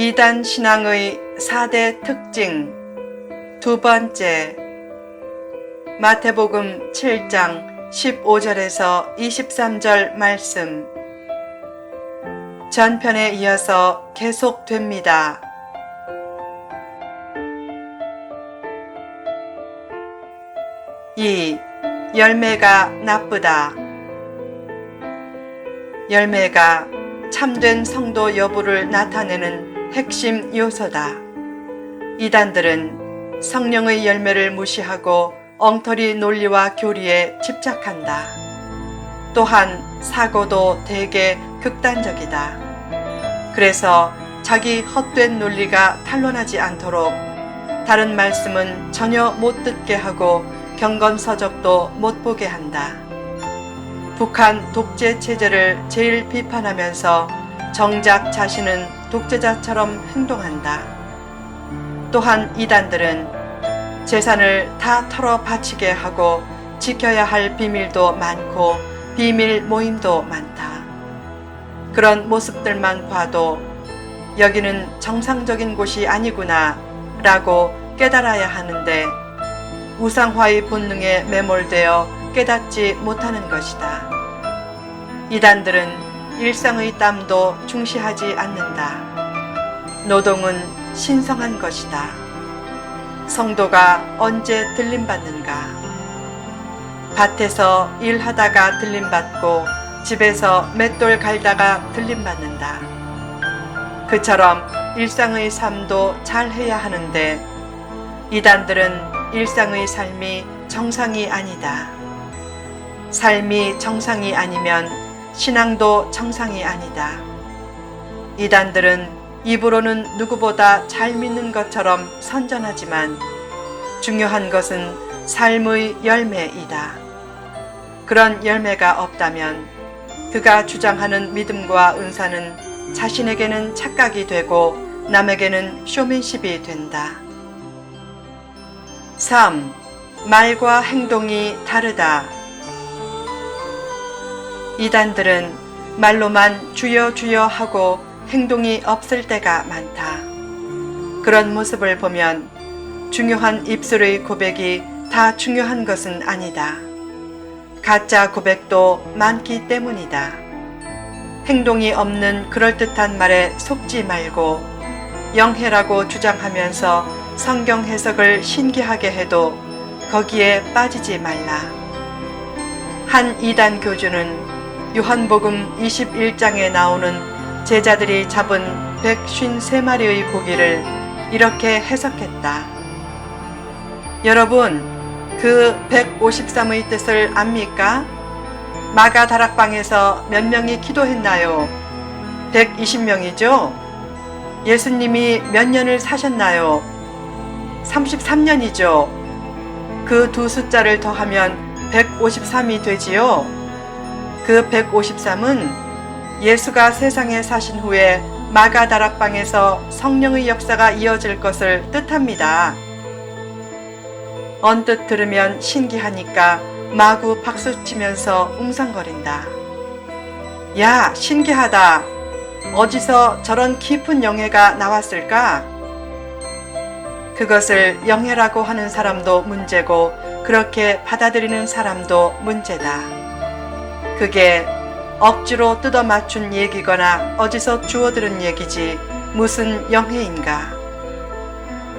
이단 신앙의 4대 특징 두 번째, 마태복음 7장 15절에서 23절 말씀. 전편에 이어서 계속됩니다. 이 열매가 나쁘다. 열매가 참된 성도 여부를 나타내는 핵심 요소다. 이단들은 성령의 열매를 무시하고 엉터리 논리와 교리에 집착한다. 또한 사고도 대개 극단적이다. 그래서 자기 헛된 논리가 탄로나지 않도록 다른 말씀은 전혀 못 듣게 하고 경건서적도 못 보게 한다. 북한 독재 체제를 제일 비판하면서 정작 자신은 독재자처럼 행동한다. 또한 이단들은 재산을 다 털어 바치게 하고 지켜야 할 비밀도 많고 비밀 모임도 많다. 그런 모습들만 봐도 여기는 정상적인 곳이 아니구나 라고 깨달아야 하는데 우상화의 본능에 매몰되어 깨닫지 못하는 것이다. 이단들은 일상의 땀도 중시하지 않는다. 노동은 신성한 것이다. 성도가 언제 들림받는가? 밭에서 일하다가 들림받고 집에서 맷돌 갈다가 들림받는다. 그처럼 일상의 삶도 잘해야 하는데 이단들은 일상의 삶이 정상이 아니다. 삶이 정상이 아니면 신앙도 정상이 아니다. 이단들은 입으로는 누구보다 잘 믿는 것처럼 선전하지만 중요한 것은 삶의 열매이다. 그런 열매가 없다면 그가 주장하는 믿음과 은사는 자신에게는 착각이 되고 남에게는 쇼맨십이 된다. 3. 말과 행동이 다르다. 이단들은 말로만 주여 주여 하고 행동이 없을 때가 많다. 그런 모습을 보면 중요한 입술의 고백이 다 중요한 것은 아니다. 가짜 고백도 많기 때문이다. 행동이 없는 그럴듯한 말에 속지 말고 영해라고 주장하면서 성경 해석을 신기하게 해도 거기에 빠지지 말라. 한 이단 교주는 요한복음 21장에 나오는 제자들이 잡은 153마리의 고기를 이렇게 해석했다. 여러분, 그 153의 뜻을 압니까? 마가 다락방에서 몇 명이 기도했나요? 120명이죠? 예수님이 몇 년을 사셨나요? 33년이죠. 그 두 숫자를 더하면 153이 되지요. 그 153은 예수가 세상에 사신 후에 마가 다락방에서 성령의 역사가 이어질 것을 뜻합니다. 언뜻 들으면 신기하니까 마구 박수치면서 웅성거린다. 야, 신기하다. 어디서 저런 깊은 영예가 나왔을까? 그것을 영예라고 하는 사람도 문제고 그렇게 받아들이는 사람도 문제다. 그게 억지로 뜯어 맞춘 얘기거나 어디서 주워들은 얘기지 무슨 영예인가?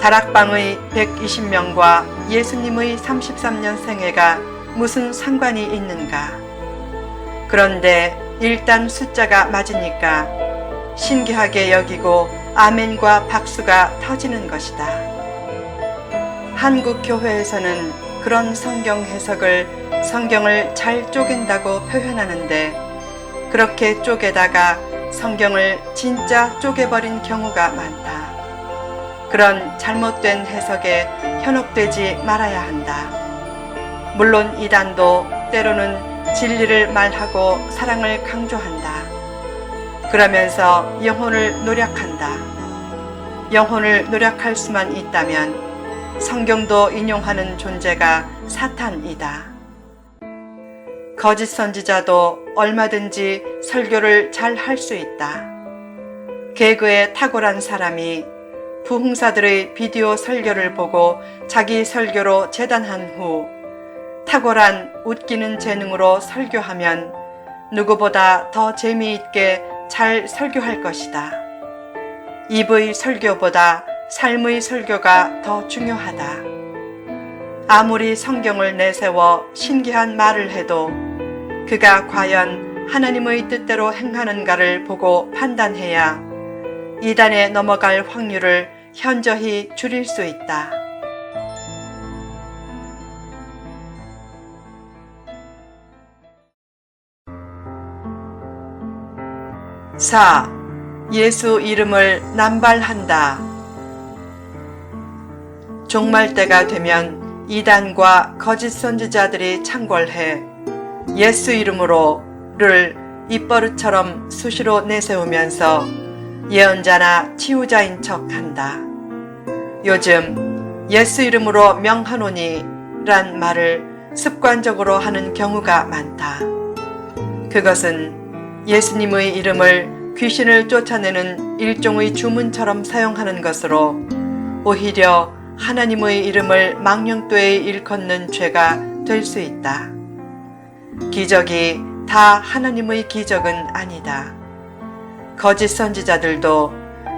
다락방의 120명과 예수님의 33년 생애가 무슨 상관이 있는가? 그런데 일단 숫자가 맞으니까 신기하게 여기고 아멘과 박수가 터지는 것이다. 한국 교회에서는 그런 성경 해석을 성경을 잘 쪼갠다고 표현하는데 그렇게 쪼개다가 성경을 진짜 쪼개버린 경우가 많다. 그런 잘못된 해석에 현혹되지 말아야 한다. 물론 이단도 때로는 진리를 말하고 사랑을 강조한다. 그러면서 영혼을 노력한다. 영혼을 노력할 수만 있다면 성경도 인용하는 존재가 사탄이다. 거짓 선지자도 얼마든지 설교를 잘 할 수 있다. 개그에 탁월한 사람이 부흥사들의 비디오 설교를 보고 자기 설교로 재단한 후 탁월한 웃기는 재능으로 설교하면 누구보다 더 재미있게 잘 설교할 것이다. 입의 설교보다 삶의 설교가 더 중요하다. 아무리 성경을 내세워 신기한 말을 해도 그가 과연 하나님의 뜻대로 행하는가를 보고 판단해야 이단에 넘어갈 확률을 현저히 줄일 수 있다. 4. 예수 이름을 남발한다. 종말 때가 되면 이단과 거짓 선지자들이 창궐해 예수 이름으로를 입버릇처럼 수시로 내세우면서 예언자나 치유자인 척한다. 요즘 예수 이름으로 명하노니 란 말을 습관적으로 하는 경우가 많다. 그것은 예수님의 이름을 귀신을 쫓아내는 일종의 주문처럼 사용하는 것으로 오히려 하나님의 이름을 망령되이 일컫는 죄가 될 수 있다. 기적이 다 하나님의 기적은 아니다. 거짓 선지자들도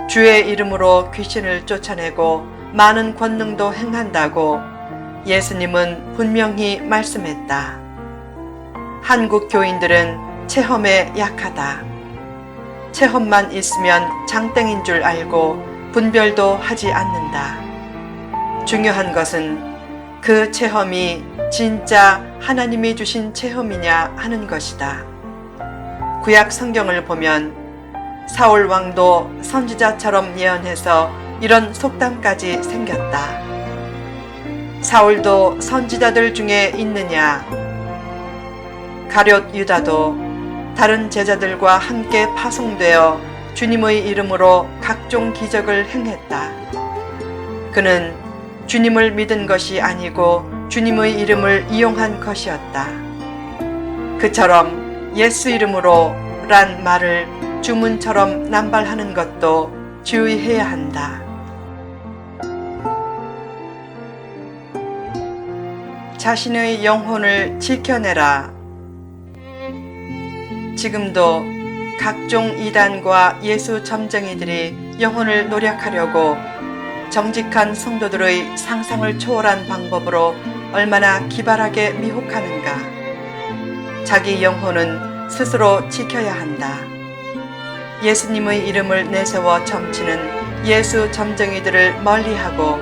주의 이름으로 귀신을 쫓아내고 많은 권능도 행한다고 예수님은 분명히 말씀했다. 한국 교인들은 체험에 약하다. 체험만 있으면 장땡인 줄 알고 분별도 하지 않는다. 중요한 것은 그 체험이 진짜 하나님이 주신 체험이냐 하는 것이다. 구약 성경을 보면 사울 왕도 선지자처럼 예언해서 이런 속담까지 생겼다. 사울도 선지자들 중에 있느냐? 가룟 유다도 다른 제자들과 함께 파송되어 주님의 이름으로 각종 기적을 행했다. 그는 주님을 믿은 것이 아니고 주님의 이름을 이용한 것이었다. 그처럼 예수 이름으로 란 말을 주문처럼 남발하는 것도 주의해야 한다. 자신의 영혼을 지켜내라. 지금도 각종 이단과 예수 점쟁이들이 영혼을 노력하려고 정직한 성도들의 상상을 초월한 방법으로 얼마나 기발하게 미혹하는가. 자기 영혼은 스스로 지켜야 한다. 예수님의 이름을 내세워 점치는 예수 점쟁이들을 멀리하고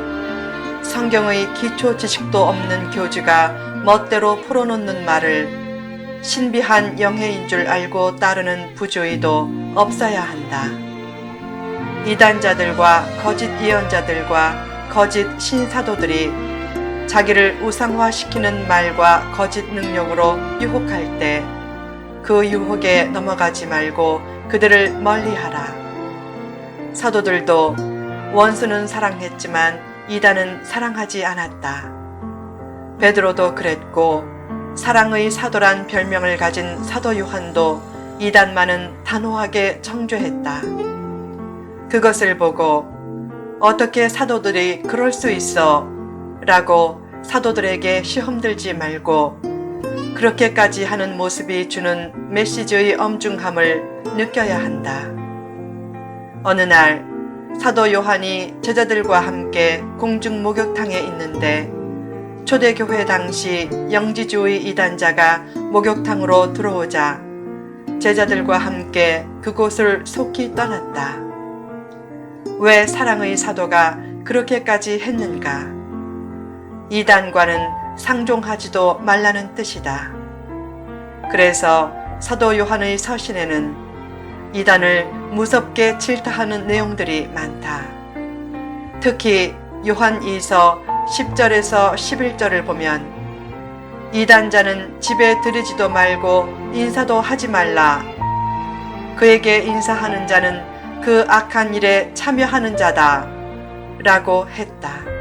성경의 기초 지식도 없는 교주가 멋대로 풀어놓는 말을 신비한 영해인 줄 알고 따르는 부주의도 없어야 한다. 이단자들과 거짓 예언자들과 거짓 신사도들이 자기를 우상화시키는 말과 거짓 능력으로 유혹할 때 그 유혹에 넘어가지 말고 그들을 멀리하라. 사도들도 원수는 사랑했지만 이단은 사랑하지 않았다. 베드로도 그랬고 사랑의 사도란 별명을 가진 사도 요한도 이단만은 단호하게 정죄했다. 그것을 보고 어떻게 사도들이 그럴 수 있어? 라고 사도들에게 시험 들지 말고 그렇게까지 하는 모습이 주는 메시지의 엄중함을 느껴야 한다. 어느 날 사도 요한이 제자들과 함께 공중 목욕탕에 있는데 초대교회 당시 영지주의 이단자가 목욕탕으로 들어오자 제자들과 함께 그곳을 속히 떠났다. 왜 사랑의 사도가 그렇게까지 했는가? 이단과는 상종하지도 말라는 뜻이다. 그래서 사도 요한의 서신에는 이단을 무섭게 질타하는 내용들이 많다. 특히 요한 2서 10절에서 11절을 보면 이단자는 집에 들이지도 말고 인사도 하지 말라. 그에게 인사하는 자는 그 악한 일에 참여하는 자다. 라고 했다.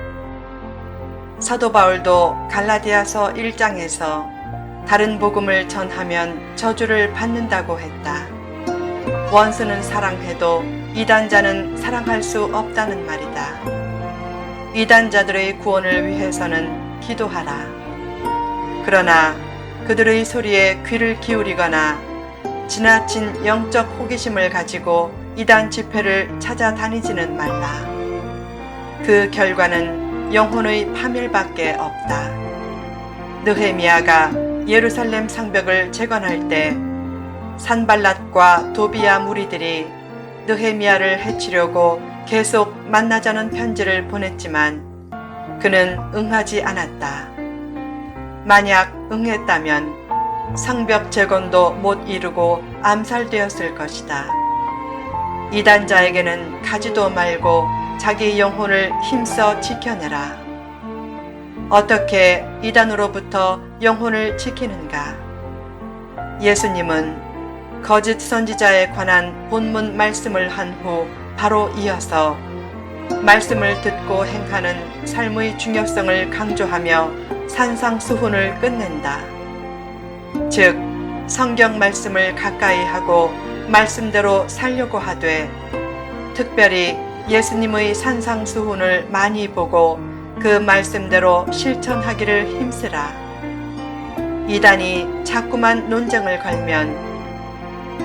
사도 바울도 갈라디아서 1장에서 다른 복음을 전하면 저주를 받는다고 했다. 원수는 사랑해도 이단자는 사랑할 수 없다는 말이다. 이단자들의 구원을 위해서는 기도하라. 그러나 그들의 소리에 귀를 기울이거나 지나친 영적 호기심을 가지고 이단 집회를 찾아다니지는 말라. 그 결과는 영혼의 파멸밖에 없다. 느헤미야가 예루살렘 상벽을 재건할 때 산발랏과 도비야 무리들이 느헤미야를 해치려고 계속 만나자는 편지를 보냈지만 그는 응하지 않았다. 만약 응했다면 상벽 재건도 못 이루고 암살되었을 것이다. 이단자에게는 가지도 말고 자기 영혼을 힘써 지켜내라. 어떻게 이단으로부터 영혼을 지키는가? 예수님은 거짓 선지자에 관한 본문 말씀을 한 후 바로 이어서 말씀을 듣고 행하는 삶의 중요성을 강조하며 산상수훈을 끝낸다. 즉, 성경 말씀을 가까이 하고 말씀대로 살려고 하되 특별히 예수님의 산상수훈을 많이 보고 그 말씀대로 실천하기를 힘쓰라. 이단이 자꾸만 논쟁을 걸면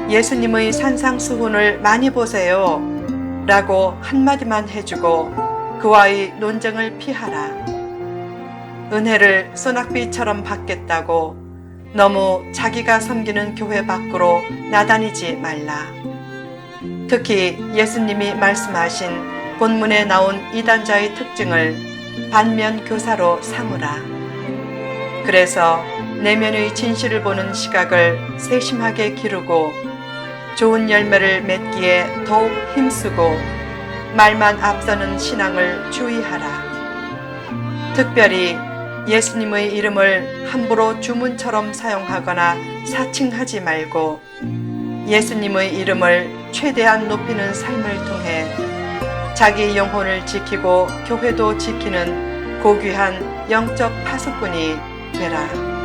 예수님의 산상수훈을 많이 보세요 라고 한마디만 해주고 그와의 논쟁을 피하라. 은혜를 소낙비처럼 받겠다고 너무 자기가 섬기는 교회 밖으로 나다니지 말라. 특히 예수님이 말씀하신 본문에 나온 이단자의 특징을 반면 교사로 삼으라. 그래서 내면의 진실을 보는 시각을 세심하게 기르고 좋은 열매를 맺기에 더욱 힘쓰고 말만 앞서는 신앙을 주의하라. 특별히 예수님의 이름을 함부로 주문처럼 사용하거나 사칭하지 말고 예수님의 이름을 최대한 높이는 삶을 통해 자기 영혼을 지키고 교회도 지키는 고귀한 영적 파수꾼이 되라.